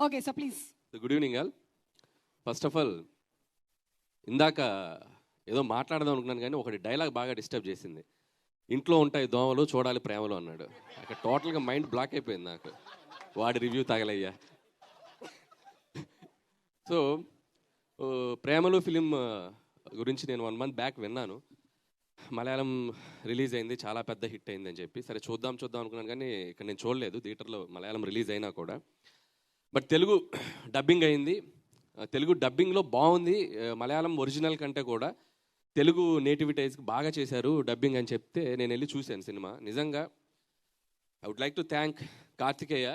Okay so please. Good evening all. First of all ఇందాక ఏదో మాట్లాడదాం అనుకున్నాను కానీ ఒకటి డైలాగ్ బాగా డిస్టర్బ్ చేసింది. ఇంట్లో ఉంటాయి దోమలు చూడాలి ప్రేమలు అన్నాడు. అక్కడ టోటల్గా మైండ్ బ్లాక్ అయిపోయింది నాకు. వాడి రివ్యూ తగలయ్యా. సో ప్రేమలు ఫిలిం గురించి నేను 1 month బ్యాక్ విన్నాను. మలయాళం రిలీజ్ అయింది, చాలా పెద్ద హిట్ అయిందని చెప్పి. సరే చూద్దాం అనుకున్నాను కానీ ఇక్కడ నేను చూడలేదు థియేటర్లో మలయాళం రిలీజ్ అయినా కూడా. బట్ తెలుగు డబ్బింగ్ అయింది. తెలుగు డబ్బింగ్లో బాగుంది. మలయాళం ఒరిజినల్ కంటే కూడా తెలుగు నేటివిటైజ్కి బాగా చేశారు డబ్బింగ్ అని చెప్తే నేను వెళ్ళి చూశాను సినిమా. నిజంగా I would like to thank Karthikeya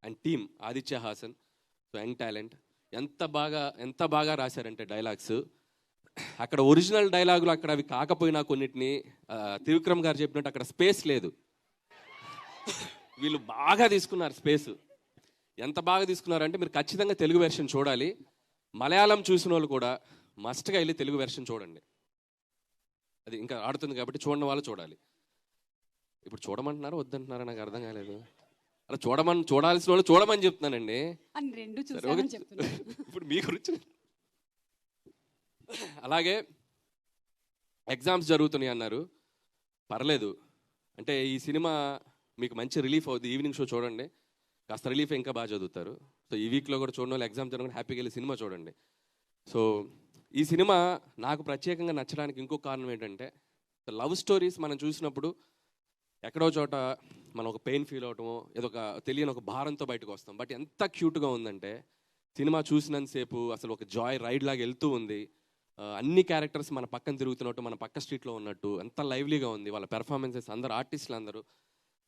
and team Aditya Hasan. So young talent ఎంత బాగా రాశారంటే డైలాగ్స్. అక్కడ ఒరిజినల్ డైలాగులు అక్కడ అవి కాకపోయినా కొన్నిటిని త్రివిక్రమ్ గారు చెప్పినట్టు అక్కడ స్పేస్ లేదు. వీళ్ళు బాగా తీసుకున్నారు స్పేస్. ఎంత బాగా తీసుకున్నారంటే మీరు ఖచ్చితంగా తెలుగు వెర్షన్ చూడాలి. మలయాళం చూసిన వాళ్ళు కూడా మస్ట్గా వెళ్ళి తెలుగు వెర్షన్ చూడండి. అది ఇంకా ఆడుతుంది కాబట్టి చూడని వాళ్ళు చూడాలి. ఇప్పుడు చూడమంటున్నారా వద్దంటున్నారా నాకు అర్థం కాలేదు. అలా చూడాల్సిన వాళ్ళు చూడమని చెప్తున్నానండి. ఇప్పుడు మీ గురించి అలాగే ఎగ్జామ్స్ జరుగుతున్నాయి అన్నారు. పర్లేదు, అంటే ఈ సినిమా మీకు మంచి రిలీఫ్ అవుతుంది. ఈవినింగ్ షో చూడండి, కాస్త రిలీఫ్ ఇంకా బాగా చదువుతారు. సో ఈ వీక్లో కూడా చూడండి వాళ్ళు ఎగ్జామ్ జరగకుండా హ్యాపీగా వెళ్ళి సినిమా చూడండి. సో ఈ సినిమా నాకు ప్రత్యేకంగా నచ్చడానికి ఇంకో కారణం ఏంటంటే లవ్ స్టోరీస్ మనం చూసినప్పుడు ఎక్కడో చోట మనం ఒక పెయిన్ ఫీల్ అవటమో ఏదో ఒక తెలియని ఒక భారంతో బయటకు వస్తాం. బట్ ఎంత క్యూట్గా ఉందంటే సినిమా చూసినంతసేపు అసలు ఒక జాయ్ రైడ్ లాగా వెళ్తూ ఉంది. అన్ని క్యారెక్టర్స్ మన పక్కన తిరుగుతున్నట్టు, మన పక్క స్ట్రీట్లో ఉన్నట్టు ఎంత లైవ్లీగా ఉంది. వాళ్ళ పెర్ఫార్మెన్సెస్ అందరూ ఆర్టిస్టులు అందరూ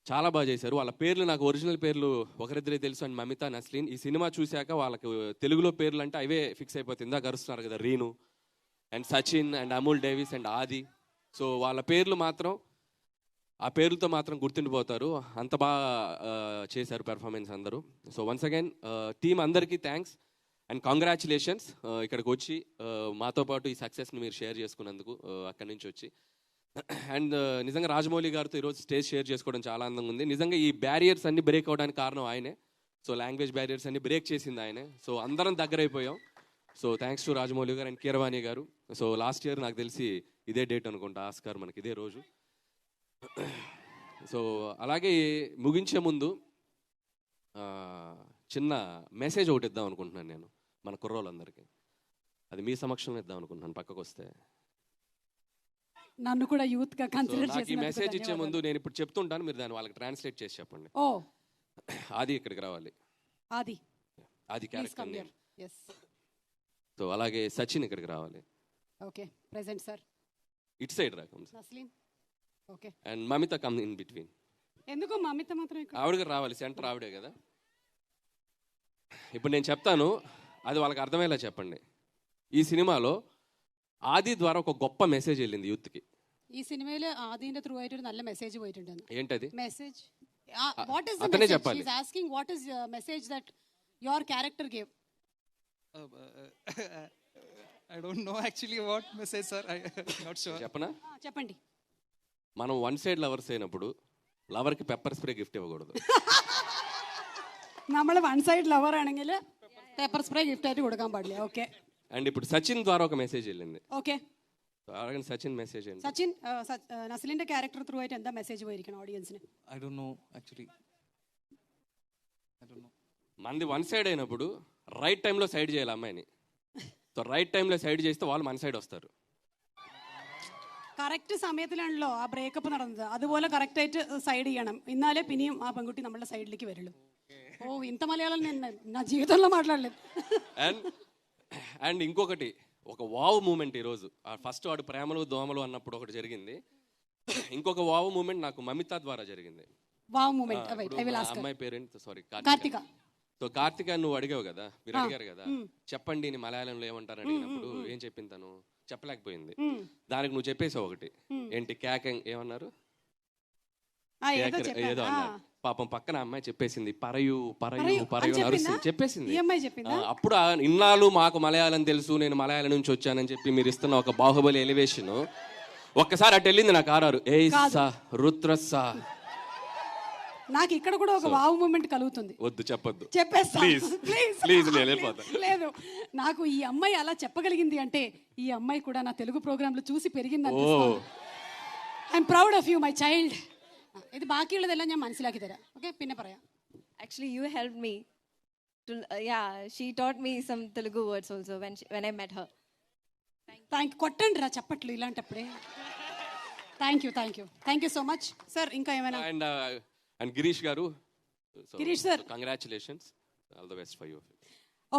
చాలా బాగా చేశారు. వాళ్ళ పేర్లు నాకు ఒరిజినల్ పేర్లు ఒకరిద్దరే తెలుసు. అండ్ మమిత, నస్లీన్. ఈ సినిమా చూశాక వాళ్ళకి తెలుగులో పేర్లు అంటే అవే ఫిక్స్ అయిపోతుంది. ఇందాక అరుస్తున్నారు కదా, Reenu and Sachin and Amul Davis and ఆది. సో వాళ్ళ పేర్లు మాత్రం ఆ పేర్లతో మాత్రం గుర్తుండిపోతారు. అంత బాగా చేశారు పెర్ఫార్మెన్స్ అందరూ. సో వన్స్ అగైన్ టీం అందరికీ థ్యాంక్స్ అండ్ కంగ్రాచులేషన్స్. ఇక్కడికి వచ్చి మాతో పాటు ఈ సక్సెస్ని మీరు షేర్ చేసుకున్నందుకు అక్కడి నుంచి వచ్చి. అండ్ నిజంగా రాజమౌళి గారితో ఈరోజు స్టేజ్ షేర్ చేసుకోవడం చాలా ఆనందంగా ఉంది. నిజంగా ఈ బ్యారియర్స్ అన్ని బ్రేక్ అవడానికి కారణం ఆయనే. సో లాంగ్వేజ్ బ్యారియర్స్ అన్ని బ్రేక్ చేసింది ఆయనే. సో అందరం దగ్గర అయిపోయాం. సో థ్యాంక్స్ టు రాజమౌళి గారు అండ్ కీరవాణి గారు. సో లాస్ట్ ఇయర్ నాకు తెలిసి ఇదే డేట్ అనుకుంటా ఆస్కార్ మనకి ఇదే రోజు. సో అలాగే ముగించే ముందు చిన్న మెసేజ్ ఒకటి ఇద్దాం అనుకుంటున్నాను నేను మన కుర్రోళ్ళందరికీ. అది మీ సమక్షంలో ఇద్దాం అనుకుంటున్నాను, పక్కకు వస్తే. నన్ను కూడా యూత్ గా కన్సిడర్ చేసి ఈ మెసేజ్ ఇచ్చే ముందు నేను ఇప్పుడు చెప్తుంటాను, మీరు దాన్ని వాళ్ళకి ట్రాన్స్లేట్ చేసి చెప్పండి. ఓ ఆది ఇక్కడికి రావాలి. ఆది క్యారెక్టర్ నేమ్. సో అలాగే సచిన్ ఇక్కడికి రావాలి. Okay present sir. It side రాకం Naslen. Okay and Mamitha come in between. ఎందుకు మమిత మాత్రం ఇక్కడ? ఆవిడకి రావాలి, సెంటర్ ఆవిడే కదా. ఇప్పుడు నేను చెప్తాను, అది వాళ్ళకి అర్థమయ్యేలా చెప్పండి. ఈ సినిమాలో ആദി ద్వారా ఒక గొప్ప మెసేజ్ వెళ్ళింది యూత్కి. ഈ സിനിമയിൽ ആദിന്റെ ത്രൂ ആയിട്ട് ഒരു നല്ല മെസ്സേജ് പോയിട്ടുണ്ട്. ఏంటది? മെസ്സേജ് വാട്ട് ഈസ് ദ అతనే മെസ്സേజ్? చెప్పాలి. She is asking what is message that your character gave. I don't know actually what message, sir. I'm not sure. చెప్పనా? చెప్పండి. మనం వన్ సైడ్ లవర్స్ అయినప్పుడు లవర్కి పెప్పర్ స్ప్రే గిఫ్ట్ ఇవ్వకూడదు. നമ്മൾ one side lover ആണെങ്കിൽ paper spray gift ആയിട്ട് കൊടുക്കാൻ പാടില്ല. ഓക്കെ. అండ్ ఇప్పుడు సచిన్ ద్వారా ఒక మెసేజ్ వెళ్ళింది. ఓకే. అలాగే సచిన్ మెసేజ్ ఏంటి? സച്ചിൻ നസ്ലിന്റെ ക്യാരക്ടർ ത്രൂ ആയിട്ട് എന്താ മെസ്സേജ് പോയിരിക്കണം ഓഡിയൻസിന്? I don't know actually. I don't know. మంది వన్ సైడ్ అయినప్పుడు రైట్ టైంలో సైడ్ చేయాలి అమ్మాయిని. సో రైట్ టైంలో సైడ్ చేస్తే వాళ్ళు మన సైడ్ వస్తారు. കറക്റ്റ് സമയത്തിലാണല്ലോ ആ ബ്രേക്കപ്പ് നടന്നത്. അതുപോലെ കറക്റ്റ് ആയിട്ട് സൈഡ് ചെയ്യണം, എന്നാലേ പിന്നെയും ആ പെൺകുട്ടി നമ്മുടെ സൈഡിലേക്ക് വരുള്ളൂ. ఓ ఇంత మలయాళం నేను నా జీవితంలో మాట్లాడలేదు. అండ్ ఇంకొకటి, ఒక వావ్ మూమెంట్ ఈరోజు. ఫస్ట్ వాడు ప్రేమలు దోమలు అన్నప్పుడు ఒకటి జరిగింది. ఇంకొక వావ్ మూమెంట్ నాకు మమిత ద్వారా జరిగింది. వావ్ మూమెంట్ అమ్మాయి parent sorry Karthika. So Karthika నువ్వు అడిగావు కదా, మీరు అడిగారు కదా చెప్పండి నీ మలయాళంలో ఏమంటారు అడిగినప్పుడు ఏం చెప్పింది తను? చెప్పలేకపోయింది. దానికి నువ్వు చెప్పేసావు ఒకటి, ఏంటి క్యాకెంగ్ ఏమన్నారు ఏదో అన్నారు. పాపం పక్కన అమ్మాయి చెప్పేసింది పరయు పరయు పరయు నరుస్తుంది చెప్పేసింది. అప్పుడు ఇన్నాళ్ళు మాకు మలయాళం తెలుసు, నేను మలయాళం నుంచి వచ్చానని చెప్పి మీరు ఇస్తున్న ఒక బాహుబలి ఎలివేషన్ ఒక్కసారి అటు వెళ్ళింది నాకు. ఆరారు ఏ సా రుద్రసా నాకు ఇక్కడ కూడా ఒక వావ్ మూమెంట్ కలుగుతుంది. వద్దు చెప్పొద్దు చెప్పేస్తా ప్లీజ్ ప్లీజ్ ప్లీజ్ నేను వెళ్ళిపోతా. లేదు, నాకు ఈ అమ్మాయి అలా చెప్పగలిగింది అంటే ఈ అమ్మాయి కూడా నా తెలుగు ప్రోగ్రాంలు చూసి పెరిగింది అనిపిస్తుంది. I'm proud of you my child. ഇത് ബാക്കിയുള്ളതെല്ലാം ഞാൻ മനസ്സിലാക്കി തരാം. ഓക്കെ, പിന്നെ പറയാം. Actually, you helped me. Yeah, she taught me some Telugu words also when I met her. కొట్టండి రా చప్పట్లు ఇలాంటప్పుడే. Thank you so much sir. ఇంకా ఏమైనా? And Girish garu, Girish sir. Congratulations, all the best for you.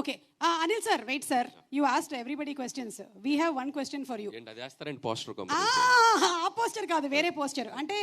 Okay, Anil sir, wait sir, you asked everybody questions. We have one question for you. ఏంటి అది వేస్తారండి poster competition? ఆ పోస్టర్ కాదు, వేరే పోస్టర్. అంటే